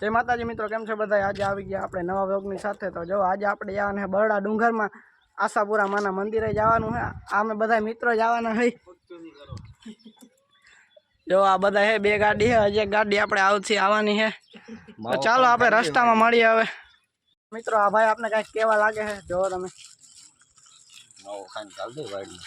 जय माताजी मित्रों, केम छो बधाय? आज આવી ગયા આપણે નવા વ્લોગની સાથે। તો જો આજે આપણે જવાના છે બરડા ડુંગરમાં આશાપુરા માના મંદિરે જવાનું છે। અમે બધા મિત્રો જવાના છે। જો આ બધા છે, બે ગાડી છે, હજી એક ગાડી આપણે આવવાની છે। તો ચાલો આપણે રસ્તામાં મળીએ હવે। મિત્રો આ ભાઈ આપણે કઈક કેવા લાગે છે, જો તમે નવો ખાન ચાલ દે વાડી।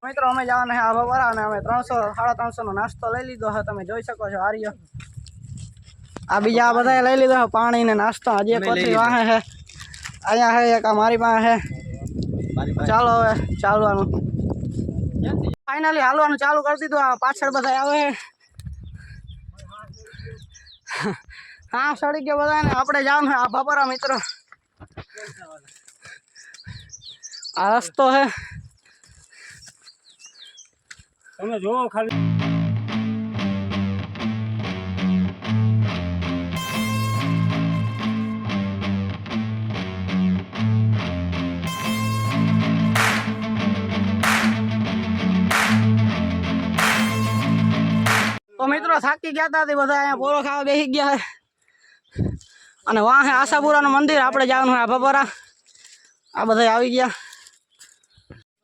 મિત્રો અમે જવાના છે આભાપરા અને અમે 300 350 નો નાસ્તો લઈ લીધો છે। તમે જોઈ શકો છો આર્યો આ બીજા બધા લઈ લીધો છે પાણી ને નાસ્તો। હજી એક કોથળી વાહે છે, અહીંયા છે એક મારી પાસે છે। ચાલો હવે ચાલવાનું ફાઇનલી હાલવાનું ચાલુ કરી દીધું। આ પાછળ બધા આવે છે, હા સડી ગયા બધા ને આપણે જવાનું છે આભાપરા મિત્રો। આ રસ્તો છે, તમે જોવો ખાલી। તો મિત્રો થાકી ગયા હતા બધા, અહીંયા પોરો ખાવા બેસી ગયા છે અને વાં છે આશાપુરાનું મંદિર। આપણે જવાનું છે આભાપરા। આ બધા આવી ગયા।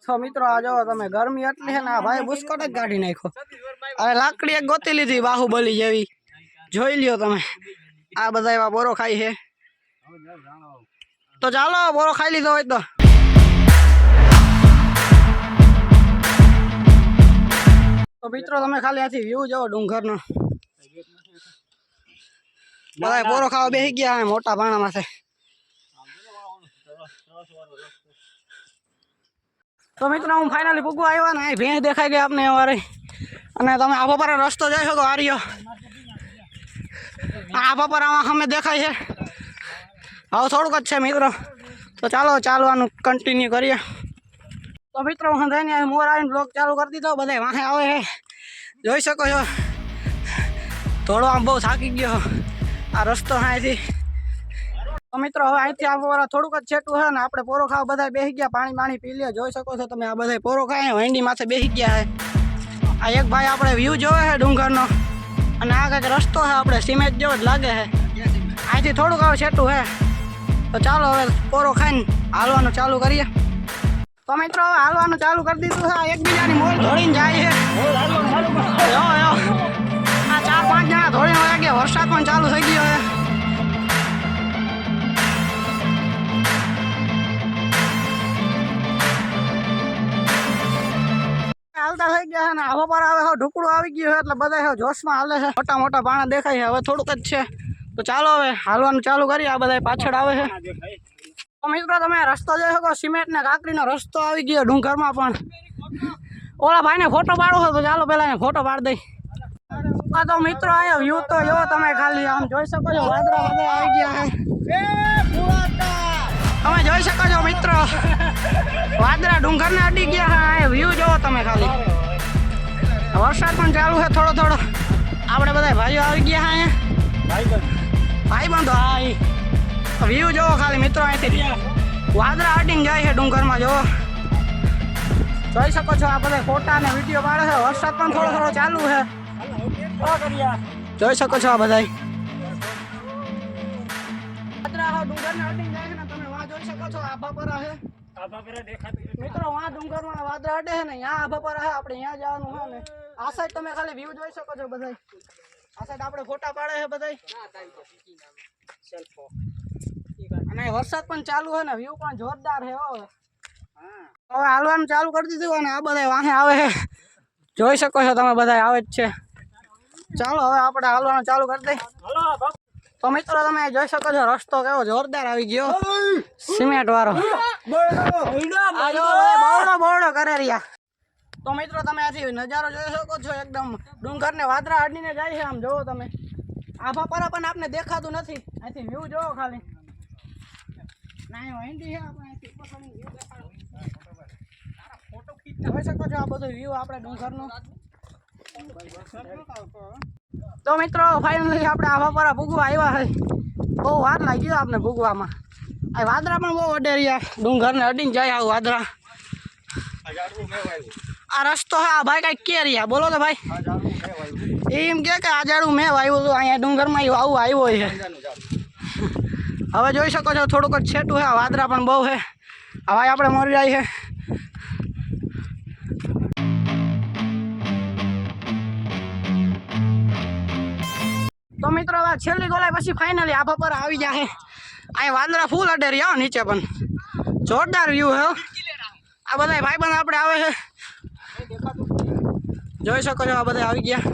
તો મિત્રો આ જો તમે ગરમી એટલી છે ને, આ ભાઈ બુસ્કોટ જ કાઢી નાખ્યો। હવે લાકડી એક ગોતી લીધી બાહુબલી જેવી, જોઈ લ્યો તમે। આ બધા એવા બોરો ખાઈ છે, તો ચાલો બોરો ખાઈ લીધો હોય તો મિત્રો તમે ખાલી આથી વ્યૂ જોવો ડુંગરનો। બધા બોરો ખાવા બેસી ગયા મોટા પાણામાં છે। તો મિત્રો હું ફાઇનલી પૂગવા આવ્યા ને, ભેંસ દેખાઈ ગઈ આપને અમારે। અને તમે આભાપરા રસ્તો જઈ શકો આર્યો, આભાપરામાં અમે દેખાય છે। હવે થોડુંક જ છે મિત્રો, તો ચાલો ચાલવાનું કન્ટિન્યુ કરીએ। તો મિત્રો હું થઈને મોર આવીને બ્લોગ ચાલુ કરી દીધો। બધા વાંહે આવે છે, જોઈ શકો છો। થોડો આમ બહુ થાકી ગયો આ રસ્તો અહીંથી। તો મિત્રો હવે અહીંથી આભાપરા થોડુંક જ છેટું છે ને, આપણે પોરો ખાવા બધા બેસી ગયા, પાણી પી લે। જોઈ શકો છો તમે, આ બધા પોરો ખાય વેંડી માથે બેસી ગયા છે। આ એક ભાઈ આપણે વ્યૂ જોવે છે ડુંગરનો, અને આ કંઈક રસ્તો છે આપણે સિમેન્ટ જેવો જ લાગે છે। અહીંથી થોડુંક હવે છેટું છે, તો ચાલો હવે પોરો ખાઈને હાલવાનું ચાલુ કરીએ। તો મિત્રો હવે હાલવાનું ચાલુ કરી દીધું છે। એકબીજાની મોર ધોળીને જાય છે। આ 4-5 જણા ધોળીને વયા ગયા, વરસાદ પણ ચાલુ થઈ ગયો છે। હાલતા થઈ ગયા છે ને આભાપરા આવે હવે ઢુકડું આવી ગયું છે, એટલે બધા હવે જોશમાં હાલે છે। મોટા મોટા પાણા દેખાય છે, હવે થોડુંક જ છે, તો ચાલો હવે હાલવાનું ચાલુ કરીએ। આ બધા પાછળ આવે છે। તો મિત્રો તમે રસ્તો જોઈ શકો, સિમેન્ટ ને કાકરીનો રસ્તો આવી ગયો ડુંગરમાં પણ। ઓલા ભાઈને ફોટો પાડવો હોય તો ચાલો પેલા એને ફોટો પાડી દઈ। આ તો મિત્રો અહીંયા વ્યૂ તો જો તમે ખાલી આમ જોઈ શકો છો, વાદળા બધા આવી ગયા છે। તમે જોઈ શકો છો મિત્રો, વાદળા ડુંગરને અડી ગયા છે। વ્યૂ જોવો તમે ખાલી, વરસાદ પણ ચાલુ છે થોડો થોડો। આપણે બધા ભાઈઓ આવી ગયા છે અહીંયા, ભાઈબંધો। હા વ્યૂ જોવો ખાલી મિત્રો, અહીંથી વાદળા અડીને જાય છે ડુંગરમાં, જોવો જોઈ શકો છો। આ બધા ફોટા અને વિડીયો પાડે છે, વરસાદ પણ થોડો થોડો ચાલુ છે, જોઈ શકો છો। આ બધા વાદળા ડુંગરને અડીને જાય છે ને, તમે વાં જોઈ શકો છો। આભાપરા છે મિત્રો, વાં ડુંગરમાં વાદળા અડે છે ને, અહીંયા આભાપરા છે। આપણે અહીંયા જવાનું છે ને, આ સાઈડ તમે ખાલી વ્યૂ જોઈ શકો છો બધા। આ સાઈડ આપણે ફોટા પાડે છે બધા, અને વરસાદ પણ ચાલુ છે ને, વ્યૂ પણ જોરદાર છે। હવે હાલવાનું ચાલુ કરી દીધું અને આ બધા વાહે આવે છે, જોઈ શકો છો તમે, બધા આવે જ છે। ચાલો હવે આપણે હાલવાનું ચાલુ કરી દઈએ। તો મિત્રો તમે જોઈ શકો છો રસ્તો કેવો જોરદાર આવી ગયો, સિમેન્ટ વાળો। બોરડો કરે રહ્યા। તો મિત્રો તમે આથી નજારો જોઈ શકો છો, એકદમ ડુંગરને વાદળા અડીને જાય છે। આમ જોવો તમે, આભાપરા પણ આપને દેખાતું નથી, અહીંથી વ્યૂ જોવો ખાલી। ના વેંડી છે આપણે અહીંથી ઉપર વ્યૂ દેખાડો। ફોટો ખીચ જોઈ શકો છો આ બધું વ્યૂ આપણે ડુંગરનું. તો મિત્રો ફાઇનલી આપણે આવા પર ભૂગવા આવ્યા છે. બહુ વાર લાગી ગયો આપણે ભૂગવામાં. આ વાદરા પણ બહુ અડેરિયા ડુંગરને અડીને જાય આવું વાદરા. આ રસ્તો હા ભાઈ કઈ કે રહ્યા બોલો તો ભાઈ. એમ કે આ જાડું મેં વાવ્યું હતું અહીંયા ડુંગરમાં આવું આવ્યો છે. હવે જોઈ શકો છો થોડુંક જ છેટું છે. વાદરા પણ બહુ છે. હવે આપણે મરી જાય છે. તો મિત્રો હવે છેલ્લી ગોલાઈ પછી ફાઇનલી આભા પર આવી જાય. અહીંયા વાદળા ફૂલ અડે રહ્યા નીચે પણ જોરદાર વ્યૂ છે. આ બધા ભાઈબંધ આપણે આવે છે. જોઈ શકો છો આ બધા આવી ગયા.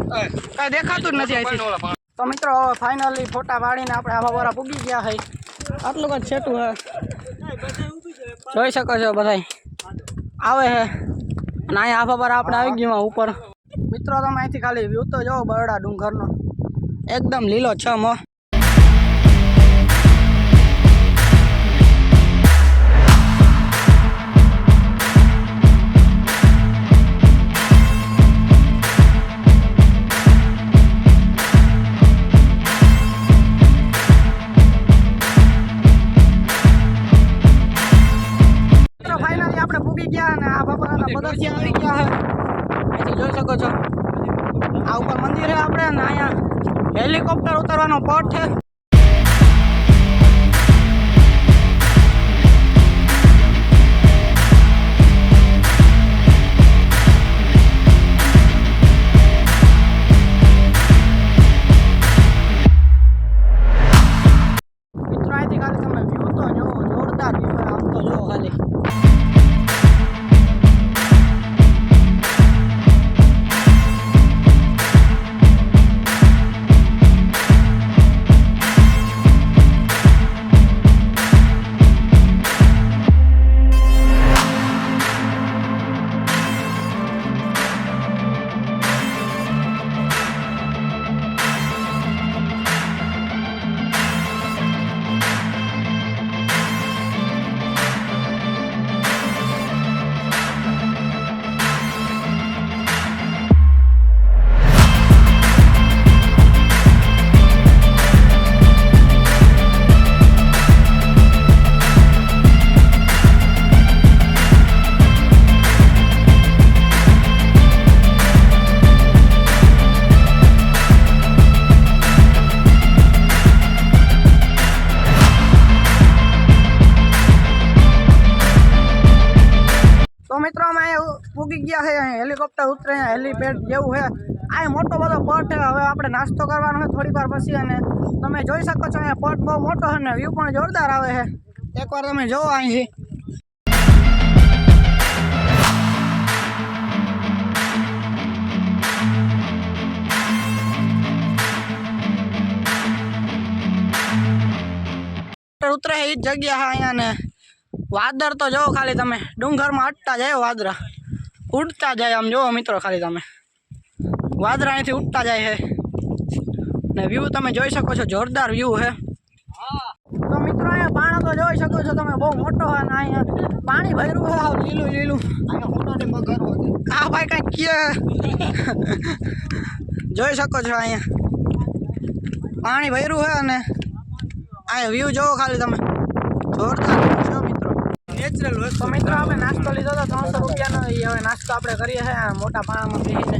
કઈ દેખાતું જ નથી અહીંથી. તો મિત્રો ફાઇનલી ફોટા પાડીને આપણે આભા પર પૂગી ગયા છે. આટલું જ છેટું છે. જોઈ શકો છો બધા આવે છે. અને અહીંયા આભા પર આપણે આવી ગયા ઉપર. મિત્રો તમે અહીંથી ખાલી વ્યૂ તો જોવો બરડા ડુંગરનો એકદમ લીલો છમ. ફાઇનલી આપણે પૂગી ગયા અને આ બાપાના પગથિયા આવી ગયા છે. અહીંથી જોઈ શકો છો આ ઉપર મંદિર છે આપણે ને અહીંયા હેલિકોપ્ટર ઉતરવાનો પટ છે. મિત્રો અહીંથી ખાલી તમે વ્યૂ તો જોવો જોરદાર વ્યૂ આમ તો જોવો ખાલી. મિત્રો અમે પૂગી ગયા છે. હેલિકોપ્ટર ઉતરે હેલીપેડ જેવું છે. આ મોટો બધો પટ છે. હવે આપણે નાસ્તો કરવાનો છે થોડીક વાર પછી. અને તમે જોઈ શકો છો અહીંયા પટ બહુ મોટો છે ને વ્યૂ પણ જોરદાર આવે છે. એકવાર તમે જોવો અહીંથી. ઉતરે એ જ જગ્યા છે અહીંયા ને વાદળ તો જોવો ખાલી તમે ડુંગરમાં અટતા જાય વાદળા ઉડતા જાય. આમ જોવો મિત્રો ખાલી તમે વાદળા અહીંથી ઉડતા જાય છે ને વ્યૂ તમે જોઈ શકો છો જોરદાર વ્યૂ છે. તો મિત્રો અહીંયા પાણી તો જોઈ શકો છો તમે બહુ મોટો છે ને અહીંયા પાણી ભર્યું છે આવ લીલું લીલું. હા ભાઈ કંઈક કે જોઈ શકો છો અહીંયા પાણી ભર્યું છે અને અહીંયા વ્યૂ જોવો ખાલી તમે જોરદાર છો મિત્રો નેચરલ. તો મિત્રો આપણે નાસ્તો લીધો હતો 300 રૂપિયાનો. એ હવે નાસ્તો આપણે કરીએ છીએ મોટા પાણામાં બેસીને.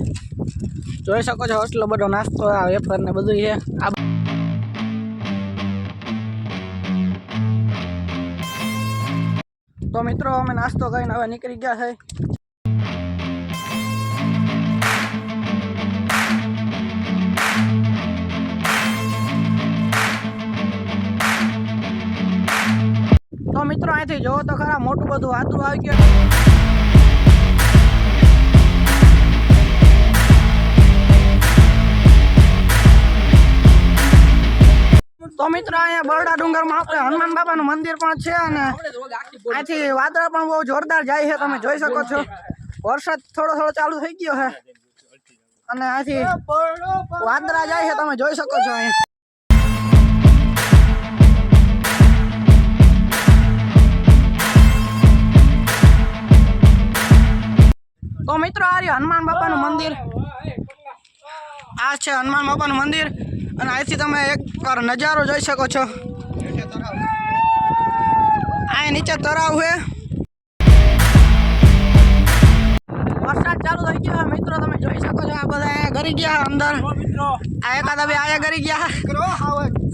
જોઈ શકો છો એટલો બધો નાસ્તો આ વેફર ને બધું છે. તો મિત્રો અમે નાસ્તો કરીને હવે નીકળી ગયા છે. તો મિત્રો અહીંથી જોવો તો ખરા મોટું બધું વાદળું આવી ગયું. તો મિત્રો અહીંયા બરડા ડુંગરમાં આપણે હનુમાન બાબાનું મંદિર પણ છે અને અહીંથી વાદળા પણ બહુ જોરદાર જાય છે. તમે જોઈ શકો છો વરસાદ થોડો થોડો ચાલુ થઈ ગયો છે અને અહીંથી વાદળા જાય છે. તમે જોઈ શકો છો અહીંયા. તો મિત્રો આ રહ્યું હનુમાન બાપાનું મંદિર, આ છે હનુમાન બાપાનું મંદિર અને અહીંથી તમે એક વાર નજારો જોઈ શકો છો. આ નીચે તળાવ છે. વરસાદ ચાલુ થઈ ગયો મિત્રો, તમે જોઈ શકો છો. આ બધા અહીંયા ગરી ગયા અંદર, આ એકાદા બે આયા ગરી ગયા.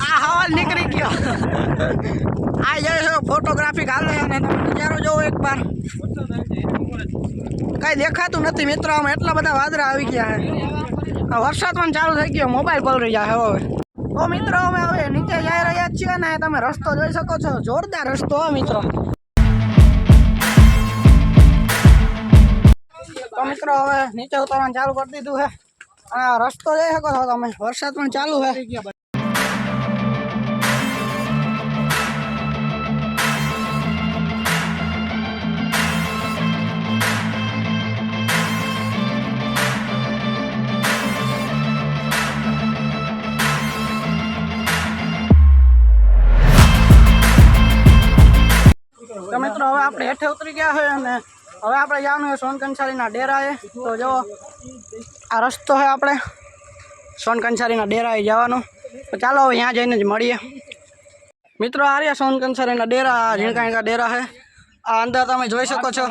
આ હવાલ નીકળી ગયો. આ જોઈ ફોટોગ્રાફી હાલે અને તમે નજારો જોવો એક વાર. કઈ દેખાતું નથી મિત્રો, આમાં એટલા બધા વાદળા આવી ગયા છે. વરસાદ પણ ચાલુ થઈ ગયો, મોબાઈલ પલળી જાય હવે. તો મિત્રો અમે હવે નીચે જઈ રહ્યા છીએ ને તમે રસ્તો જોઈ શકો છો, જોરદાર રસ્તો હો મિત્રો. તો મિત્રો હવે નીચે ઉતરવાનું ચાલુ કરી દીધું છે. આ રસ્તો જોઈ શકો છો તમે, વરસાદ પણ ચાલુ છે. તો મિત્રો હવે આપણે હેઠે ઉતરી ગયા છે અને હવે આપણે જવાનું છે સોનકંસારીના ડેરાએ. તો જો આ રસ્તો છે આપણે સોનકંસારીના ડેરાએ જવાનો. તો ચાલો હવે ત્યાં જઈને જ મળીએ મિત્રો. આ રહ્યા સોનકંસારીના ડેરા, ઝીણકા ડેરા છે. આ અંદર તમે જોઈ શકો છો.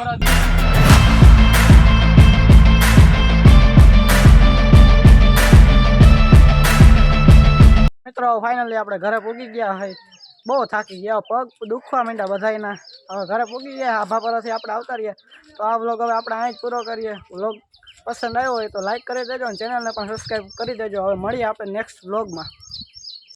મિત્રો ફાઇનલી આપણે ઘરે પૂગી ગયા છે. બહુ થાકી ગયા, પગ દુખવા માંડ્યા બધાયના. હવે ઘરે પૂગી ગયા, આભા પરથી આપણે આવતા રહીએ. તો આ વ્લોગ હવે આપણે અહીં જ પૂરો કરીએ. વ્લોગ પસંદ આવ્યો હોય તો લાઈક કરી દેજો અને ચેનલને પણ સબસ્ક્રાઈબ કરી દેજો. હવે મળીએ આપણે નેક્સ્ટ વ્લોગમાં.